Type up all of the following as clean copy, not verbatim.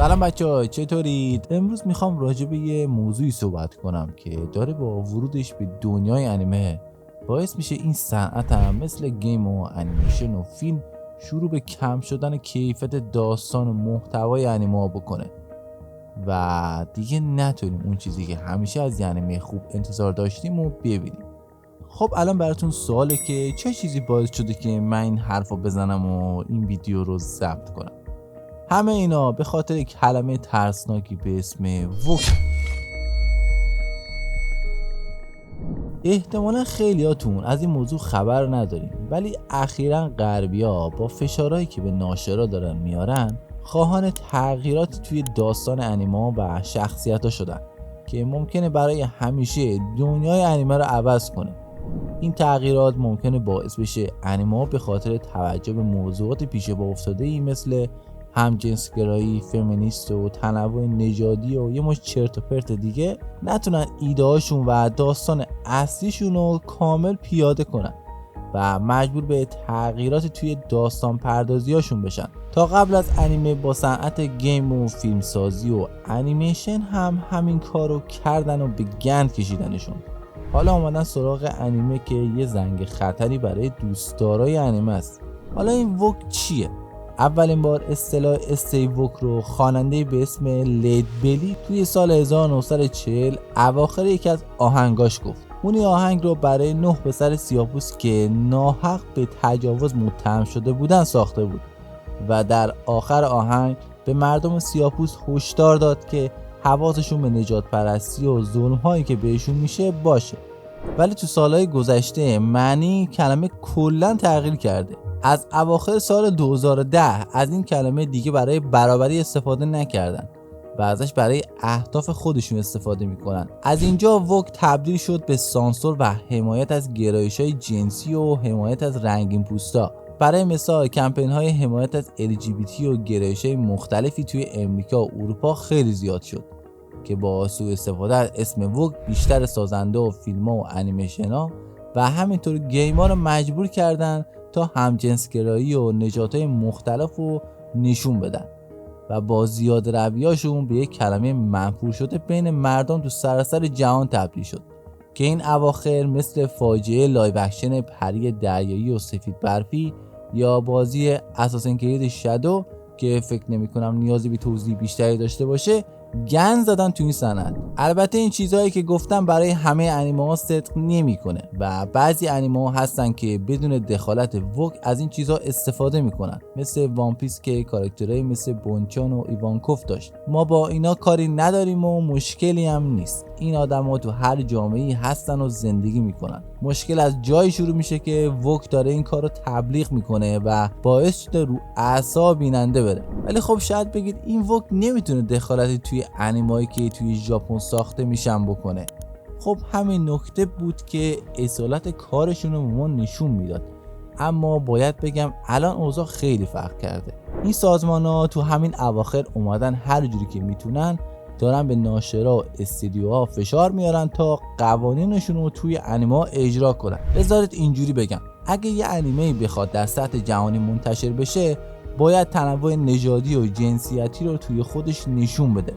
سلام بچه‌ها، چطورید؟ امروز میخوام راجع به یه موضوعی صحبت کنم که داره با ورودش به دنیای انیمه باعث میشه این صنعت هم مثل گیم و انیمیشن و فیلم شروع به کم شدن کیفیت داستان و محتوای انیمه بکنه و دیگه نتونیم اون چیزی که همیشه از یه انیمه خوب انتظار داشتیم و ببینیم. خب الان براتون سواله که چه چیزی باعث شده که من این حرفو بزنم و این ویدیو رو ضبط کنم؟ همه اینا به خاطر کلمه ترسناکی به اسم ووک. احتمالا خیلیاتون از این موضوع خبر نداریم، ولی اخیراً غربی‌ها با فشارهایی که به ناشرا دارن میارن خواهان تغییرات توی داستان انیمه و شخصیت‌ها شدن که ممکنه برای همیشه دنیای انیمه رو عوض کنه. این تغییرات ممکنه باعث بشه انیمه به خاطر توجه به موضوعات پیش پا افتاده‌ای مثل همجنسگرایی، فمینیست و تنوع نژادی و یه مش چرت و پرت دیگه نتونن ایده‌هاشون و داستان اصلیشون رو کامل پیاده کنن و مجبور به تغییرات توی داستان پردازیاشون بشن. تا قبل از انیمه با صنعت گیم و فیلمسازی و انیمیشن هم همین کارو کردن و به گند کشیدنشون. حالا اومدن سراغ انیمه که یه زنگ خطری برای دوستدارای انیمه است. حالا این ووک چیه؟ اولین بار اصطلاح استیو ووک رو خواننده به اسم لید بلی توی سال 1940 اواخر یکی از آهنگاش گفت. اون آهنگ رو برای 9 پسر سیاه‌پوست که ناحق به تجاوز متهم شده بودن ساخته بود و در آخر آهنگ به مردم سیاه‌پوست هشدار داد که حواسشون به نجات پرستی و ظلم‌هایی که بهشون میشه باشه. ولی تو سالهای گذشته معنی کلمه کلاً تغییر کرده. از اواخر سال 2010 از این کلمه دیگه برای برابری استفاده نکردن و ازش برای اهداف خودشون استفاده میکنن. از اینجا ووک تبدیل شد به سانسور و حمایت از گرایش‌های جنسی و حمایت از رنگین پوستا. برای مثال کمپین های حمایت از LGBT و گرایش‌های مختلفی توی امریکا و اروپا خیلی زیاد شد که با سوء استفاده از اسم ووک بیشتر سازنده و فیلم‌ها و انیمیشن‌ها و همینطور گیم‌ها رو مجبور کردن تا همجنسگرایی و نژادهای مختلف رو نشون بدن و با زیاد رویاشون به یک کلمه منفور شده بین مردم تو سراسر جهان تبدیل شد که این اواخر مثل فاجعه لایو اکشن پری دریایی و سفید برفی یا بازی اساسن کرید شادو که فکر نمی کنم نیازی به توضیح بیشتری داشته باشه گند زدن تو این صنعت. البته این چیزهایی که گفتم برای همه انیمه ها صدق نمیکنه و بعضی انیمه ها هستن که بدون دخالت ووک از این چیزها استفاده میکنن، مثل وان پیس که کاراکترهایی مثل بونچان و ایوانکوف داشت. ما با اینا کاری نداریم و مشکلی هم نیست. این آدما تو هر جامعه‌ای هستن و زندگی میکنن. مشکل از جایی شروع میشه که ووک داره این کارو تبلیغ میکنه و باعث شده رو اعصاب بیننده بره. ولی خب شاید بگید این ووک نمیتونه دخالتی توی انیمایی که توی ژاپن ساخته میشن بکنه. خب همین نکته بود که اصالت کارشون رو به ما نشون میداد. اما باید بگم الان اوضاع خیلی فرق کرده. این سازمان‌ها تو همین اواخر اومدن هر جوری که میتونن دارن به ناشرا و استدیوها فشار میارن تا قوانینشون رو توی انیمه اجرا کنن. بذارید اینجوری بگم، اگه یه انیمه بخواد در سطح جهانی منتشر بشه باید تنوع نژادی و جنسیتی رو توی خودش نشون بده.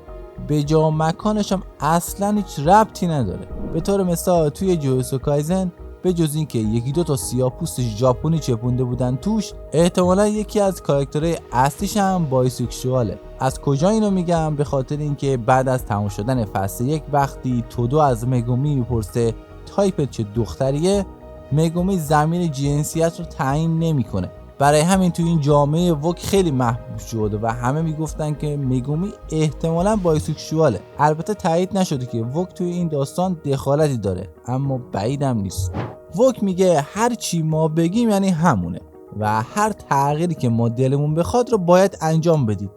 به جا مکانش هم اصلا هیچ ربطی نداره. به طور مثال توی جوجوتسو کایزن به جز این که یکی دو تا سیاه‌پوست ژاپنی چپونده بودن توش، احتمالا یکی از کاراکترهای اصلیش هم بایسکشواله. از کجا اینو میگم؟ به خاطر اینکه بعد از تموم شدن فصل 1 وقتی تودو از مگومی میپرسه تایپت چه دختریه، مگومی ضمیر جنسیت رو تعیین نمیکنه. برای همین تو این جامعه ووک خیلی محبوب شده و همه میگفتن که مگومی احتمالاً بایسکشواله. البته تایید نشده که ووک توی این داستان دخالتی داره، اما بعیدم نیست. ووک میگه هر چی ما بگیم یعنی همونه و هر تغییری که ما دلمون بخواد رو باید انجام بدید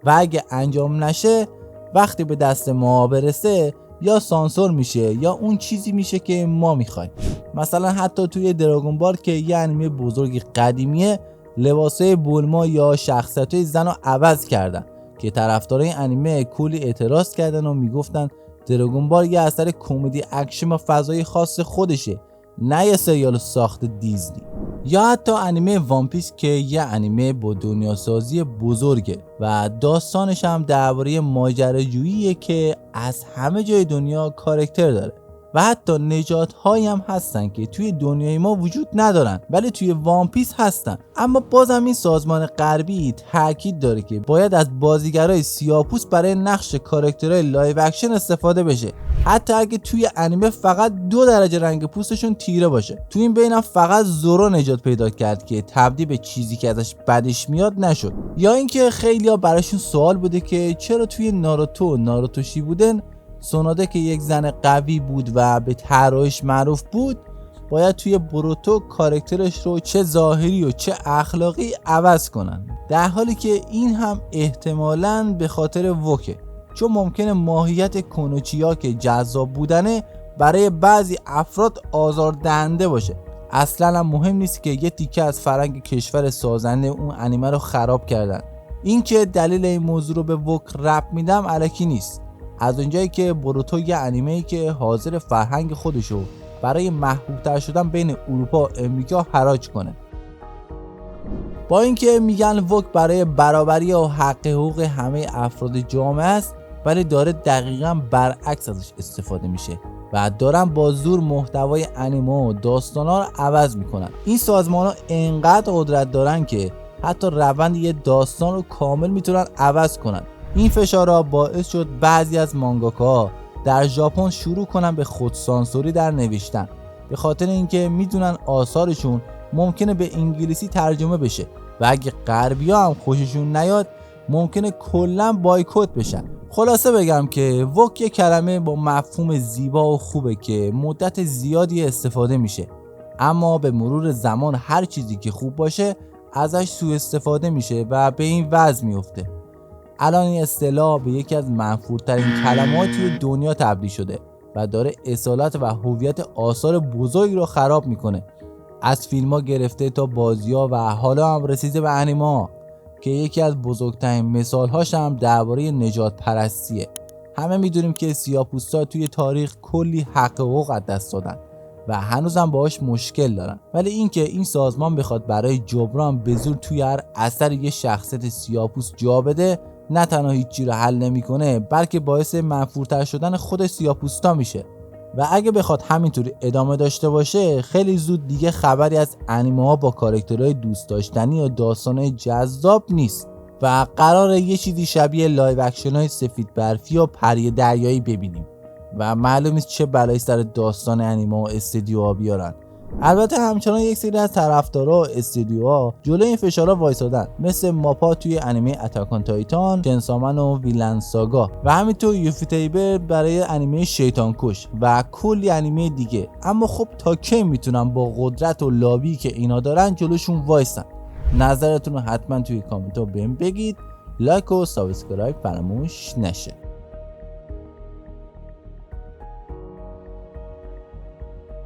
و اگه انجام نشه وقتی به دست ما برسه یا سانسور میشه یا اون چیزی میشه که ما میخوایم. مثلا حتی توی دراگون بال که یه انیمه بزرگ قدیمیه، لباسای بولما یا شخصیتای زن رو عوض کردن که طرفدارای انیمه کلی اعتراض کردن و میگفتن دراگون بال یه اثر کمدی اکشن و فضای خاص خودشه نه یه سریال ساخت دیزنی. یا حتی انیمه وان پیس که یه انیمه با دنیاسازی بزرگه و داستانش هم درباره ماجراجوییه که از همه جای دنیا کاراکتر داره و حتی نژادهایی هم هستن که توی دنیای ما وجود ندارن ولی توی وان پیس هستن. اما بازم این سازمان غربی تاکید داره که باید از بازیگرای سیاه‌پوست برای نقش کاراکترهای لایو اکشن استفاده بشه، حتی اگه توی انیمه فقط 2 درجه رنگ پوستشون تیره باشه. توی این بینم فقط زورو نجات پیدا کرد که تبدیل به چیزی که ازش بدش میاد نشد. یا اینکه خیلیا براشون سوال بوده که چرا توی ناروتو شیبودن سوناده که یک زن قوی بود و به طراحیش معروف بود باید توی بروتو کاراکترش رو چه ظاهری و چه اخلاقی عوض کنن، در حالی که این هم احتمالاً به خاطر وکه، چون ممکنه ماهیت کنوچیا که جذاب بودنه برای بعضی افراد آزاردهنده باشه. اصلا هم مهم نیست که یه تیکه از فرهنگ کشور سازنده اون انیمه رو خراب کردن. این که دلیل این موضوع رو به وک ربط میدم الکی نیست، از اونجایی که بروتو یه انیمه‌ای که حاضر فرهنگ خودشو برای محبوب‌تر شدن بین اروپا و امریکا حراج کنه. با اینکه میگن وک برای برابری و حقوق همه افراد جامعه است، ولی داره دقیقاً برعکس ازش استفاده میشه و دارن با زور محتوای انیمه و داستانا رو عوض میکنن. این سازمان‌ها انقدر قدرت دارن که حتی روند یه داستان رو کامل میتونن عوض کنن. این فشارها باعث شد بعضی از مانگاکاها در ژاپن شروع کنن به خودسانسوری در نوشتن، به خاطر اینکه میدونن آثارشون ممکنه به انگلیسی ترجمه بشه و اگه غربی‌ها هم خوششون نیاد ممکنه کلاً بایکوت بشن. خلاصه بگم که وک یه کلمه با مفهوم زیبا و خوبه که مدت زیادی استفاده میشه، اما به مرور زمان هر چیزی که خوب باشه ازش سوء استفاده میشه و به این وضع میفته. الان این اصطلاح به یکی از منفورترین کلمات توی دنیا تبدیل شده و داره اصالت و هویت آثار بزرگی رو خراب میکنه، از فیلم‌ها گرفته تا بازی‌ها و حالا هم رسیده به انیمه‌ها که یکی از بزرگترین مثال‌هاش هم درباره نژاد پرستیه. همه میدونیم که سیاه‌پوستا توی تاریخ کلی حق و حقوق از دست دادن و هنوزم باهاش مشکل دارن، ولی اینکه این سازمان بخواد برای جبران به زور توی هر اثر یه شخصیت سیاه‌پوست جا بده، نه تنها هیچی رو حل نمیکنه بلکه باعث منفورتر شدن خود سیاه‌پوستا میشه و اگه بخواد همینطوری ادامه داشته باشه خیلی زود دیگه خبری از انیمه ها با کاراکترهای دوست داشتنی و داستانهای جذاب نیست و قراره یه چیزی شبیه لایو اکشن های سفید برفی و پری دریایی ببینیم و معلوم نیست چه بلایی سر داستان انیمه و استدیوها بیارن. البته همچنان یک سری از طرفدارا و استودیوها جلوی این فشارها وایسادن، مثل ماپا توی انیمه اتاک آن تایتان، چنسامن و ویلن ساگا و همینطور یوفیتیبل برای انیمه شیطان کش و کلی انیمه دیگه. اما خب تا کی میتونن با قدرت و لابی که اینا دارن جلوشون وایسن؟ نظرتون رو حتما توی کامنت ها بهم بگید. لایک و سابسکرایب فراموش نشه.